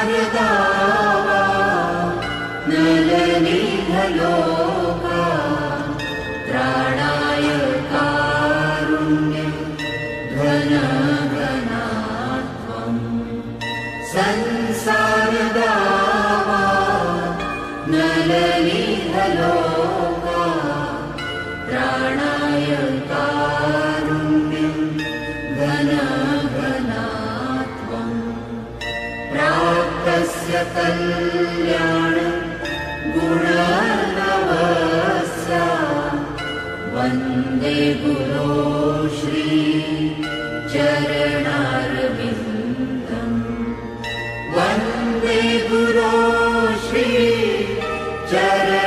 संसारदावा नलनिधलोका त्राणाय कारुण्यं घनघनात्वम् संसारदावा नलनिधलोका त्राणाय कारुण्यं घनघनात्वम् प्राप्तस्य कल्याण गुणनवस्य वन्दे गुरो श्री चरणारविन्दम् वन्दे गुरो श्री चरण